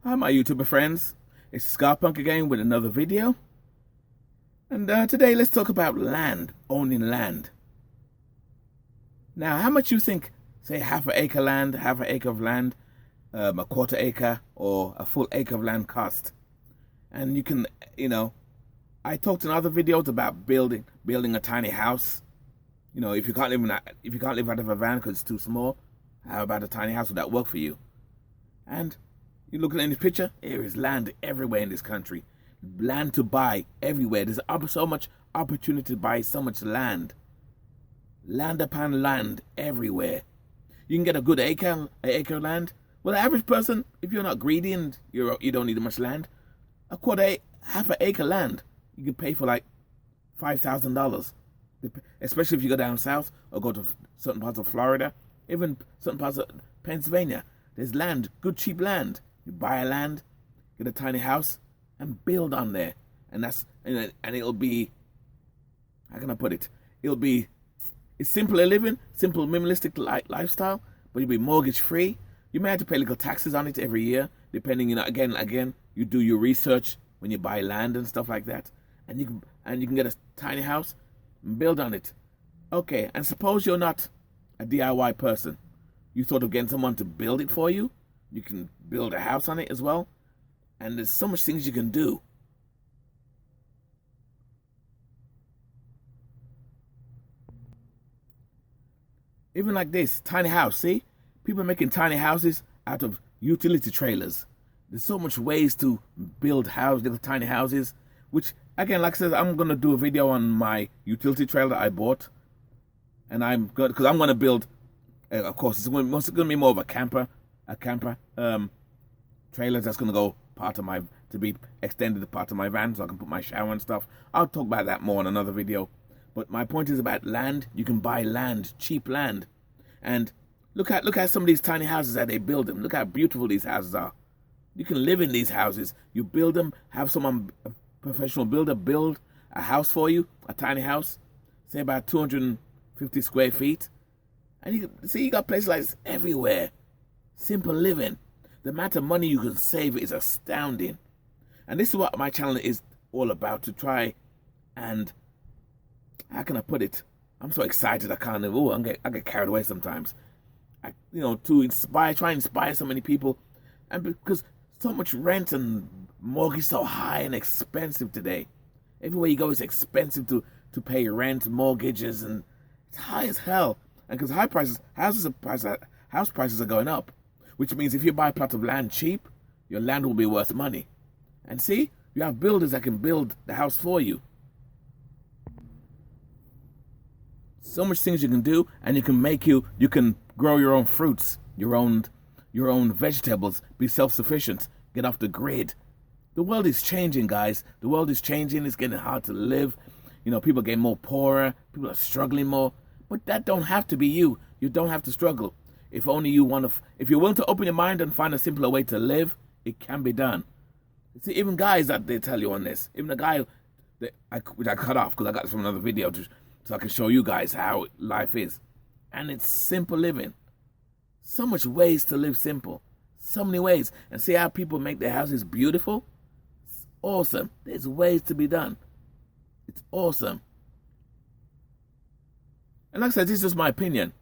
Hi my YouTuber friends, it's Scarpunk again with another video. And today let's talk about land, owning land. Now how much you think, say half an acre land, half an acre of land, a quarter acre or a full acre of land cost? And you can, I talked in other videos about building a tiny house. If you can't live out of a van because it's too small, how about a tiny house? Would that work for you? And you look at this picture, there is land everywhere in this country. Land to buy everywhere. There's so much opportunity to buy so much land. Land upon land everywhere. You can get a good acre of land. Well, the average person, if you're not greedy and you don't need much land, half an acre land, you can pay for like $5,000. Especially if you go down south or go to certain parts of Florida, even certain parts of Pennsylvania. There's land, good cheap land. You buy a land, get a tiny house, and build on there. And it'll be, how can I put it? It's simpler living, simple minimalistic lifestyle, but you'll be mortgage free. You may have to pay little taxes on it every year, depending, again, you do your research when you buy land and stuff like that. And you can get a tiny house and build on it. Okay, and suppose you're not a DIY person. You thought of getting someone to build it for you. You can build a house on it as well. And there's so much things you can do. Even like this, tiny house, see? People are making tiny houses out of utility trailers. There's so much ways to build little tiny houses, which, again, like I said, I'm going to do a video on my utility trailer I bought. And because I'm going to build, of course, it's going to be more of a camper trailer that's going to go to be extended to part of my van so I can put my shower and stuff. I'll talk about that more in another video. But my point is about land. You can buy land, cheap land. And look at some of these tiny houses that they build them. Look how beautiful these houses are. You can live in these houses. You build them, have someone, a professional builder, build a house for you, a tiny house, say about 250 square feet. And you got places like this everywhere. Simple living. The amount of money you can save is astounding. And this is what my channel is all about, to try and, how can I put it? I'm so excited I can't live. I get carried away sometimes. To try and inspire so many people. And because so much rent and mortgage so high and expensive today. Everywhere you go it's expensive to pay rent, mortgages, and it's high as hell. And because house prices are going up. Which means if you buy a plot of land cheap, your land will be worth money. And see, you have builders that can build the house for you. So much things you can do, and you can grow your own fruits, your own vegetables, be self-sufficient, get off the grid. The world is changing, guys. The world is changing. It's getting hard to live. People are getting more poorer. People are struggling more. But that don't have to be you. You don't have to struggle. If only you if you're willing to open your mind and find a simpler way to live, it can be done. See, even guys that they tell you on this, even a guy which I cut off because I got it from another video so I can show you guys how life is. And it's simple living. So much ways to live simple. So many ways. And see how people make their houses beautiful? It's awesome. There's ways to be done. It's awesome. And like I said, this is just my opinion.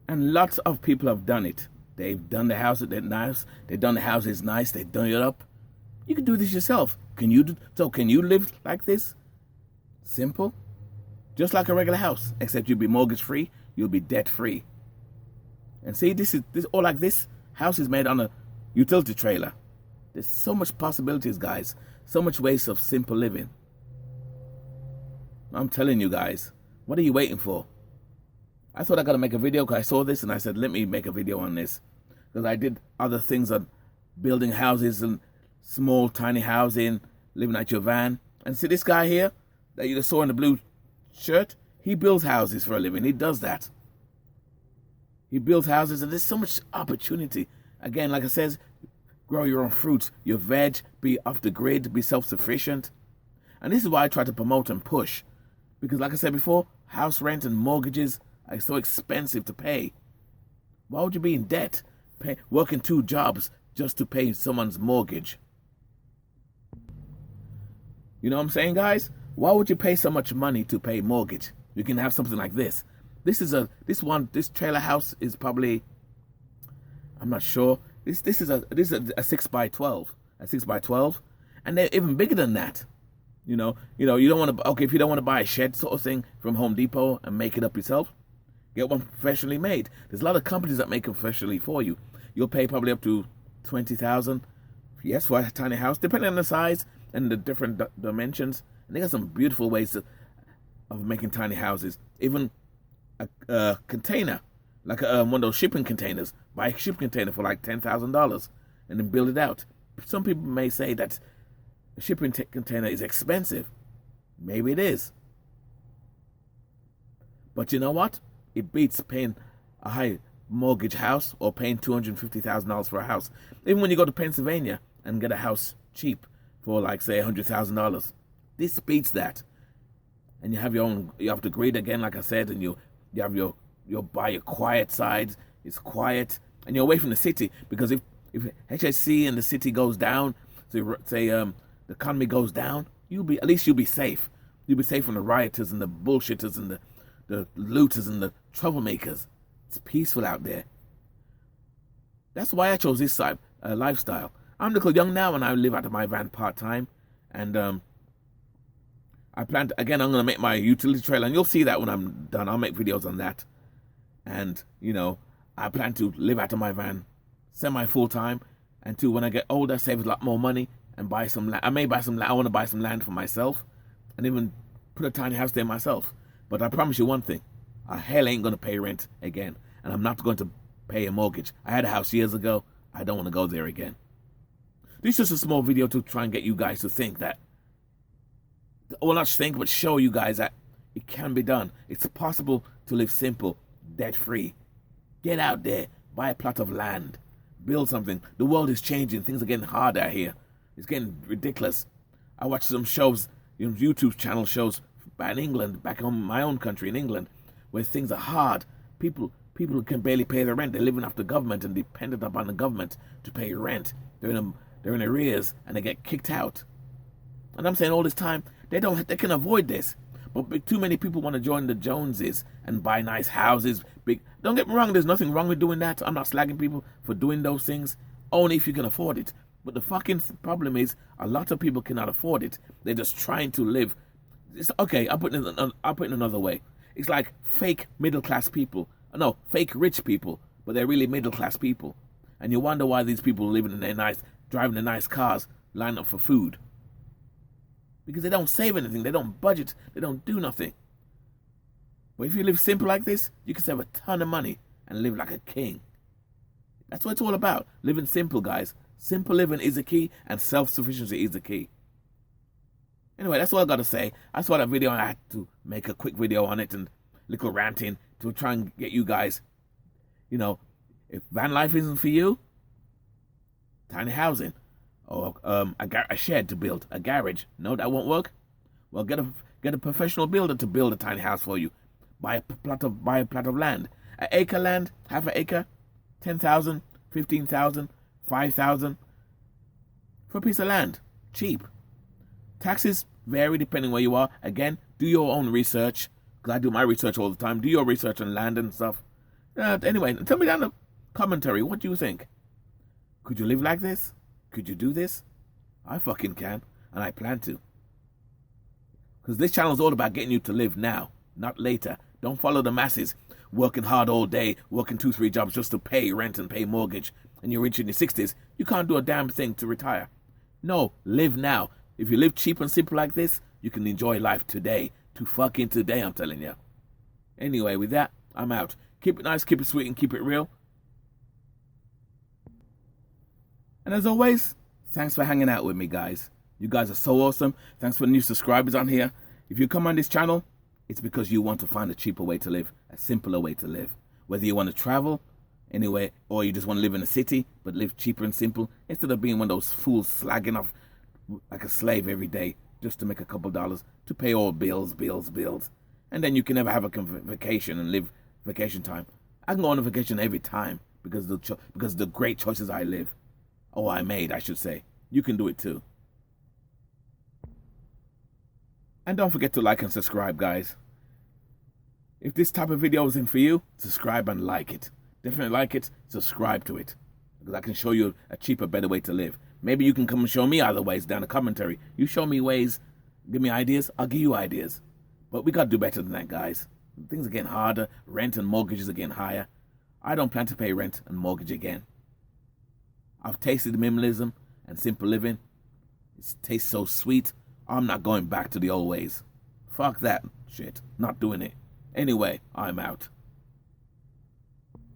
And lots of people have done it. They've done the house nice. They've done the houses nice. They've done it up. You can do this yourself. Can you live like this? Simple. Just like a regular house. Except you'll be mortgage free. You'll be debt free. And see, this all like this house is made on a utility trailer. There's so much possibilities, guys. So much ways of simple living. I'm telling you guys. What are you waiting for? I thought I got to make a video because I saw this and I said, let me make a video on this. Because I did other things on building houses and small, tiny housing, living at your van. And see this guy here that you just saw in the blue shirt? He builds houses for a living. He does that. He builds houses and there's so much opportunity. Again, like I said, grow your own fruits, your veg, be off the grid, be self-sufficient. And this is why I try to promote and push. Because like I said before, house rent and mortgages are so expensive to pay. Why would you be in debt? working 2 jobs just to pay someone's mortgage. You know what I'm saying, guys? Why would you pay so much money to pay mortgage? You can have something like this. This trailer house is probably, I'm not sure. This is a 6x12, a 6x12, and they're even bigger than that. You don't want to. Okay, if you don't want to buy a shed sort of thing from Home Depot and make it up yourself, get one professionally made. There's a lot of companies that make it professionally for you. You'll pay probably up to $20,000, yes, for a tiny house, depending on the size and the different dimensions. And they got some beautiful ways of making tiny houses. Even a container, like one of those shipping containers. Buy a shipping container for like $10,000 and then build it out. Some people may say that a shipping container is expensive. Maybe it is. But you know what? It beats paying a high mortgage house or paying $250,000 for a house. Even when you go to Pennsylvania and get a house cheap for like, say, $100,000. This beats that. And you have the grid again, like I said, and you have you'll buy your quiet sides. It's quiet, and you're away from the city, because if HSC and the city goes down, so say the economy goes down, you'll be safe. You'll be safe from the rioters and the bullshitters and the looters and the troublemakers. It's peaceful out there. That's why I chose this lifestyle. I'm little young now, and I live out of my van part-time, and I plan to, again, I'm going to make my utility trailer, and you'll see that when I'm done. I'll make videos on that. And, I plan to live out of my van semi-full-time, and when I get older, save a lot more money and buy some land. I may buy some land. I want to buy some land for myself and even put a tiny house there myself. But I promise you one thing. I hell ain't going to pay rent again, and I'm not going to pay a mortgage. I had a house years ago. I don't want to go there again. This is just a small video to try and get you guys to think that, well, not think, but show you guys that it can be done. It's possible to live simple, debt-free. Get out there, buy a plot of land, build something. The world is changing. Things are getting harder out here. It's getting ridiculous. I watch some shows, YouTube channel shows in England, back home, my own country in England, where things are hard. People can barely pay their rent. They're living off the government and dependent upon the government to pay rent. They're in arrears and they get kicked out. And I'm saying all this time, they can avoid this. But too many people want to join the Joneses and buy nice houses. Don't get me wrong, there's nothing wrong with doing that. I'm not slagging people for doing those things, only if you can afford it. But the fucking problem is, a lot of people cannot afford it. They're just trying to live. Okay, I'll put it another way. It's like fake middle-class people. No, fake rich people, but they're really middle-class people. And you wonder why these people living in driving their nice cars, line up for food. Because they don't save anything, they don't budget, they don't do nothing. But if you live simple like this, you can save a ton of money and live like a king. That's what it's all about. Living simple, guys. Simple living is the key, and self-sufficiency is the key. Anyway, that's all I got to say. I saw that video and I had to make a quick video on it and little ranting to try and get you guys, if van life isn't for you, tiny housing, or a shed to build, a garage. No, that won't work. Well, get a professional builder to build a tiny house for you. Buy a plot of land, an acre land, half an acre, 10,000, 15,000, 5,000 for a piece of land, cheap. Taxes vary depending where you are. Again, do your own research, because I do my research all the time. Do your research on land and stuff. Anyway, tell me down in the commentary, what do you think? Could you live like this? Could you do this? I fucking can, and I plan to. Because this channel is all about getting you to live now, not later. Don't follow the masses, working hard all day, working 2-3 jobs just to pay rent and pay mortgage, and you're reaching your 60s. You can't do a damn thing to retire. No, live now. If you live cheap and simple like this, you can enjoy life today. To fucking today, I'm telling you. Anyway, with that, I'm out. Keep it nice, keep it sweet, and keep it real. And as always, thanks for hanging out with me, guys. You guys are so awesome. Thanks for the new subscribers on here. If you come on this channel, it's because you want to find a cheaper way to live, a simpler way to live. Whether you want to travel anywhere, or you just want to live in a city, but live cheaper and simple, instead of being one of those fools slagging off like a slave every day just to make a couple dollars to pay all bills. And then you can never have a vacation and live vacation time. I can go on a vacation every time because of the great choices I live. Oh, I made, I should say. You can do it too. And don't forget to like and subscribe, guys. If this type of video isn't for you, subscribe and like it. Definitely like it, subscribe to it. Because I can show you a cheaper, better way to live. Maybe you can come and show me other ways down the commentary. You show me ways, give me ideas, I'll give you ideas. But we gotta do better than that, guys. Things are getting harder, rent and mortgages are getting higher. I don't plan to pay rent and mortgage again. I've tasted minimalism and simple living. It tastes so sweet, I'm not going back to the old ways. Fuck that shit, not doing it. Anyway, I'm out.